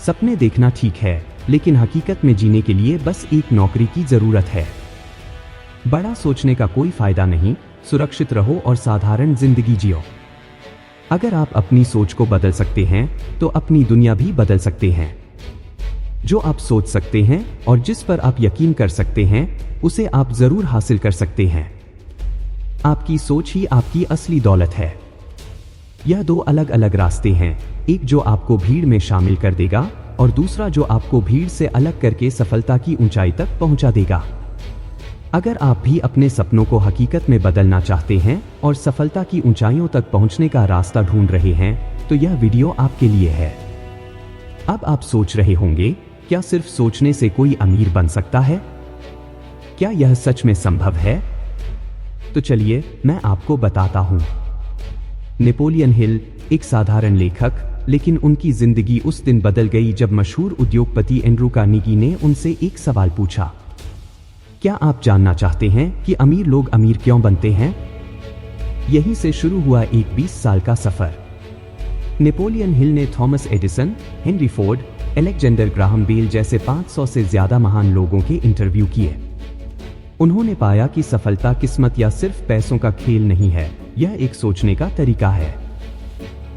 सपने देखना ठीक है, लेकिन हकीकत में जीने के लिए बस एक नौकरी की जरूरत है। बड़ा सोचने का कोई फायदा नहीं, सुरक्षित रहो और साधारण जिंदगी जियो। अगर आप अपनी सोच को बदल सकते हैं तो अपनी दुनिया भी बदल सकते हैं। जो आप सोच सकते हैं और जिस पर आप यकीन कर सकते हैं उसे आप जरूर हासिल कर सकते हैं। आपकी सोच ही आपकी असली दौलत है। यह दो अलग अलग रास्ते हैं, एक जो आपको भीड़ में शामिल कर देगा और दूसरा जो आपको भीड़ से अलग करके सफलता की ऊंचाई तक पहुंचा देगा। अगर आप भी अपने सपनों को हकीकत में बदलना चाहते हैं और सफलता की ऊंचाइयों तक पहुंचने का रास्ता ढूंढ रहे हैं तो यह वीडियो आपके लिए है। अब आप सोच रहे होंगे, क्या सिर्फ सोचने से कोई अमीर बन सकता है? क्या यह सच में संभव है? तो चलिए मैं आपको बताता हूं। नेपोलियन हिल एक साधारण लेखक, लेकिन उनकी जिंदगी उस दिन बदल गई जब मशहूर उद्योगपति एंड्रू कार्नेगी ने उनसे एक सवाल पूछा। क्या आप जानना चाहते हैं कि अमीर लोग अमीर क्यों बनते हैं? यहीं से शुरू हुआ एक 20 साल का सफर। नेपोलियन हिल ने Thomas Edison, Henry Ford, Alexander Graham Bell जैसे 500 से ज्यादा महान लोगों के इंटरव्यू किए। उन्होंने पाया कि सफलता किस्मत या सिर्फ पैसों का खेल नहीं है, यह एक सोचने का तरीका है।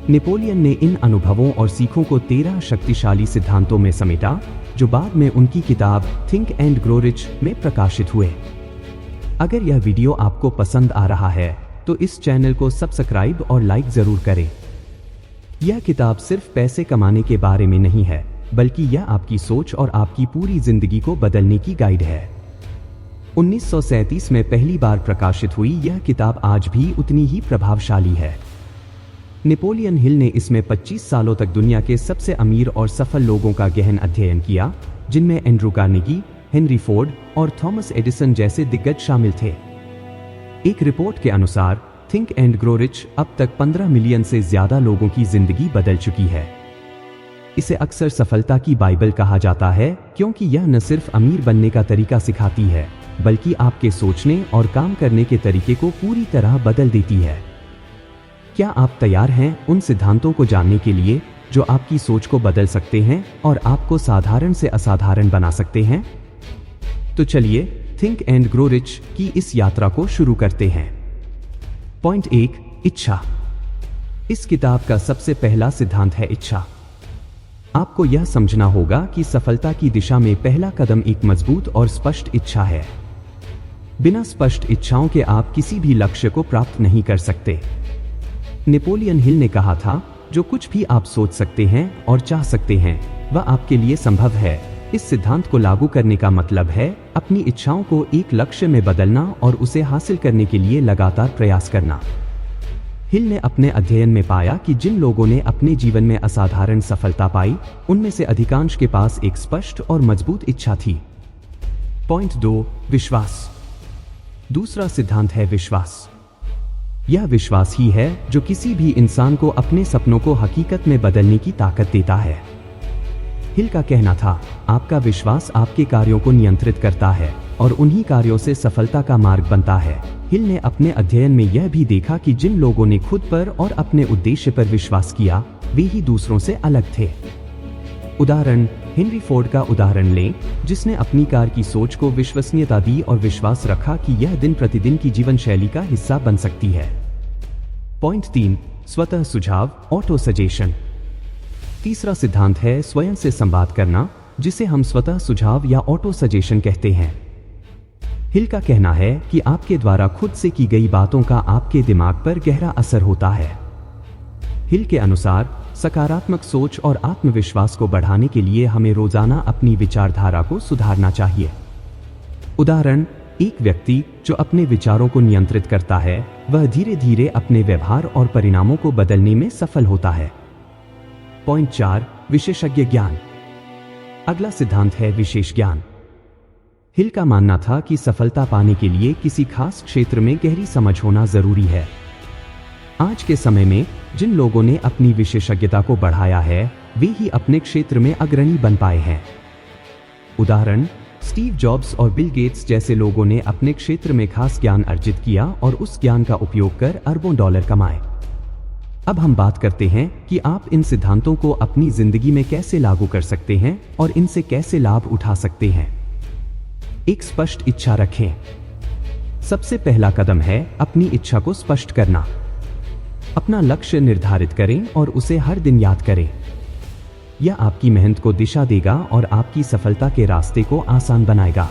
नेपोलियन ने इन अनुभवों और सीखों को 13 शक्तिशाली सिद्धांतों में समेटा, जो बाद में उनकी किताब थिंक एंड ग्रो रिच में प्रकाशित हुए। अगर यह वीडियो आपको पसंद आ रहा है तो इस चैनल को सब्सक्राइब और लाइक जरूर करें। यह किताब सिर्फ पैसे कमाने के बारे में नहीं है, बल्कि यह आपकी सोच और आपकी पूरी जिंदगी को बदलने की गाइड है। 1937 में पहली बार प्रकाशित हुई यह किताब आज भी उतनी ही प्रभावशाली है। नेपोलियन हिल ने इसमें 25 सालों तक दुनिया के सबसे अमीर और सफल लोगों का गहन अध्ययन किया, जिनमें एंड्रू कार्नेगी, हेनरी फोर्ड और थॉमस एडिसन जैसे दिग्गज शामिल थे। एक रिपोर्ट के अनुसार थिंक एंड ग्रो रिच अब तक 15 मिलियन से ज्यादा लोगों की जिंदगी बदल चुकी है। इसे अक्सर सफलता की बाइबल कहा जाता है, क्योंकि यह न सिर्फ अमीर बनने का तरीका सिखाती है, बल्कि आपके सोचने और काम करने के तरीके को पूरी तरह बदल देती है। क्या आप तैयार हैं उन सिद्धांतों को जानने के लिए जो आपकी सोच को बदल सकते हैं और आपको साधारण से असाधारण बना सकते हैं? तो चलिए थिंक एंड ग्रो रिच की इस यात्रा को शुरू करते हैं। पॉइंट 1, इच्छा। इस किताब का सबसे पहला सिद्धांत है इच्छा। आपको यह समझना होगा कि सफलता की दिशा में पहला कदम एक मजबूत और स्पष्ट इच्छा है। बिना स्पष्ट इच्छाओं के आप किसी भी लक्ष्य को प्राप्त नहीं कर सकते। नेपोलियन हिल ने कहा था, जो कुछ भी आप सोच सकते हैं और चाह सकते हैं वह आपके लिए संभव है। इस सिद्धांत को लागू करने का मतलब है अपनी इच्छाओं को एक लक्ष्य में बदलना और उसे हासिल करने के लिए लगातार प्रयास करना। हिल ने अपने अध्ययन में पाया कि जिन लोगों ने अपने जीवन में असाधारण सफलता पाई, उनमें से अधिकांश के पास एक स्पष्ट और मजबूत इच्छा थी। पॉइंट 2, विश्वास। दूसरा सिद्धांत है विश्वास। यह विश्वास ही है जो किसी भी इंसान को अपने सपनों को हकीकत में बदलने की ताकत देता है। हिल का कहना था, आपका विश्वास आपके कार्यों को नियंत्रित करता है और उन्हीं कार्यों से सफलता का मार्ग बनता है। हिल ने अपने अध्ययन में यह भी देखा कि जिन लोगों ने खुद पर और अपने उद्देश्य पर विश्वास किया, वे ही दूसरों से अलग थे। उदाहरण, हेनरी फोर्ड का उदाहरण लें, जिसने अपनी कार की सोच को विश्वसनीयता दी और विश्वास रखा कि यह दिन प्रतिदिन की जीवन शैली का हिस्सा बन सकती है। पॉइंट 3, स्वतः सुझाव, ऑटो सजेशन। तीसरा सिद्धांत है स्वयं से संवाद करना, जिसे हम स्वतः सुझाव या ऑटो सजेशन कहते हैं। हिल का कहना है कि आपके द्वारा खुद से की गई बातों का आपके दिमाग पर गहरा असर होता है। हिल के अनुसार सकारात्मक सोच और आत्मविश्वास को बढ़ाने के लिए हमें रोजाना अपनी विचारधारा को सुधारना चाहिए। उदाहरण, एक व्यक्ति जो अपने विचारों को नियंत्रित करता है, वह धीरे धीरे अपने व्यवहार और परिणामों को बदलने में सफल होता है। पॉइंट 4, विशेषज्ञ ज्ञान। अगला सिद्धांत है विशेष ज्ञान। हिल का मानना था कि सफलता पाने के लिए किसी खास क्षेत्र में गहरी समझ होना जरूरी है। आज के समय में जिन लोगों ने अपनी विशेषज्ञता को बढ़ाया है, वे ही अपने क्षेत्र में अग्रणी बन पाए हैं। उदाहरण, स्टीव जॉब्स और बिल गेट्स जैसे लोगों ने अपने क्षेत्र में खास ज्ञान अर्जित किया और उस ज्ञान का उपयोग कर अरबों डॉलर कमाए। अब हम बात करते हैं कि आप इन सिद्धांतों को अपनी जिंदगी में कैसे लागू कर सकते हैं और इनसे कैसे लाभ उठा सकते हैं। एक स्पष्ट इच्छा रखें। सबसे पहला कदम है अपनी इच्छा को स्पष्ट करना। अपना लक्ष्य निर्धारित करें और उसे हर दिन याद करें। यह आपकी मेहनत को दिशा देगा और आपकी सफलता के रास्ते को आसान बनाएगा।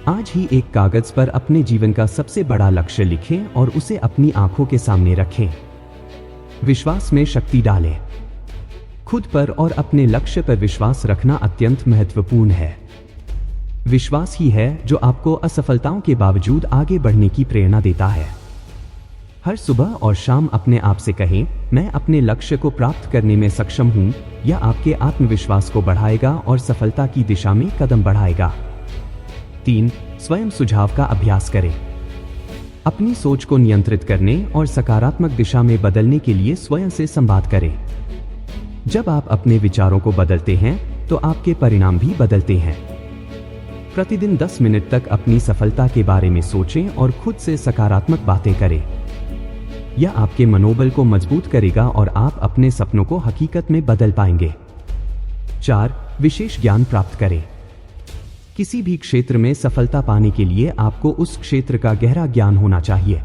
आज ही एक कागज पर अपने जीवन का सबसे बड़ा लक्ष्य लिखें और उसे अपनी आंखों के सामने रखें। विश्वास में शक्ति डालें। खुद पर और अपने लक्ष्य पर विश्वास रखना अत्यंत महत्वपूर्ण है। विश्वास ही है जो आपको असफलताओं के बावजूद आगे बढ़ने की प्रेरणा देता है। हर सुबह और शाम अपने आप से कहें, मैं अपने लक्ष्य को प्राप्त करने में सक्षम हूं। यह आपके आत्मविश्वास को बढ़ाएगा और सफलता की दिशा में कदम बढ़ाएगा। 3. स्वयं सुझाव का अभ्यास करें। अपनी सोच को नियंत्रित करने और सकारात्मक दिशा में बदलने के लिए स्वयं से संवाद करें। जब आप अपने विचारों को बदलते हैं तो आपके परिणाम भी बदलते हैं। प्रतिदिन 10 मिनट तक अपनी सफलता के बारे में सोचें और खुद से सकारात्मक बातें करें। यह आपके मनोबल को मजबूत करेगा और आप अपने सपनों को हकीकत में बदल पाएंगे। 4. विशेष ज्ञान प्राप्त करें। किसी भी क्षेत्र में सफलता पाने के लिए आपको उस क्षेत्र का गहरा ज्ञान होना चाहिए।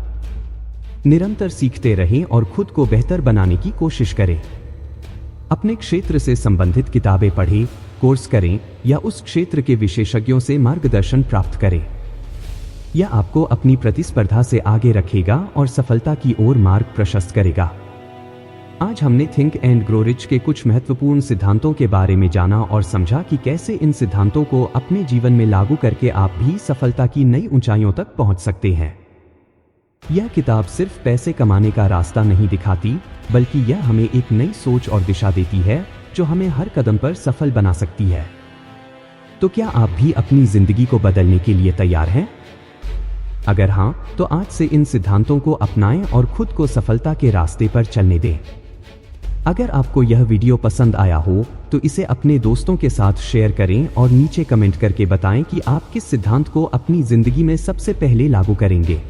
निरंतर सीखते रहें और खुद को बेहतर बनाने की कोशिश करें। अपने क्षेत्र से संबंधित किताबें पढ़ें, कोर्स करें या उस क्षेत्र के विशेषज्ञों से मार्गदर्शन प्राप्त करें। यह आपको अपनी प्रतिस्पर्धा से आगे रखेगा और सफलता की ओर मार्ग प्रशस्त करेगा। आज हमने थिंक एंड ग्रो रिच के कुछ महत्वपूर्ण सिद्धांतों के बारे में जाना और समझा कि कैसे इन सिद्धांतों को अपने जीवन में लागू करके आप भी सफलता की नई ऊंचाइयों तक पहुंच सकते हैं। यह किताब सिर्फ पैसे कमाने का रास्ता नहीं दिखाती, बल्कि यह हमें एक नई सोच और दिशा देती है जो हमें हर कदम पर सफल बना सकती है। तो क्या आप भी अपनी जिंदगी को बदलने के लिए तैयार हैं? अगर हां, तो आज से इन सिद्धांतों को अपनाएं और खुद को सफलता के रास्ते पर चलने दें। अगर आपको यह वीडियो पसंद आया हो तो इसे अपने दोस्तों के साथ शेयर करें और नीचे कमेंट करके बताएं कि आप किस सिद्धांत को अपनी जिंदगी में सबसे पहले लागू करेंगे।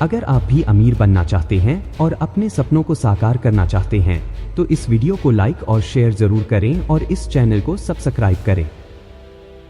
अगर आप भी अमीर बनना चाहते हैं और अपने सपनों को साकार करना चाहते हैं तो इस वीडियो को लाइक और शेयर जरूर करें और इस चैनल को सब्सक्राइब करें।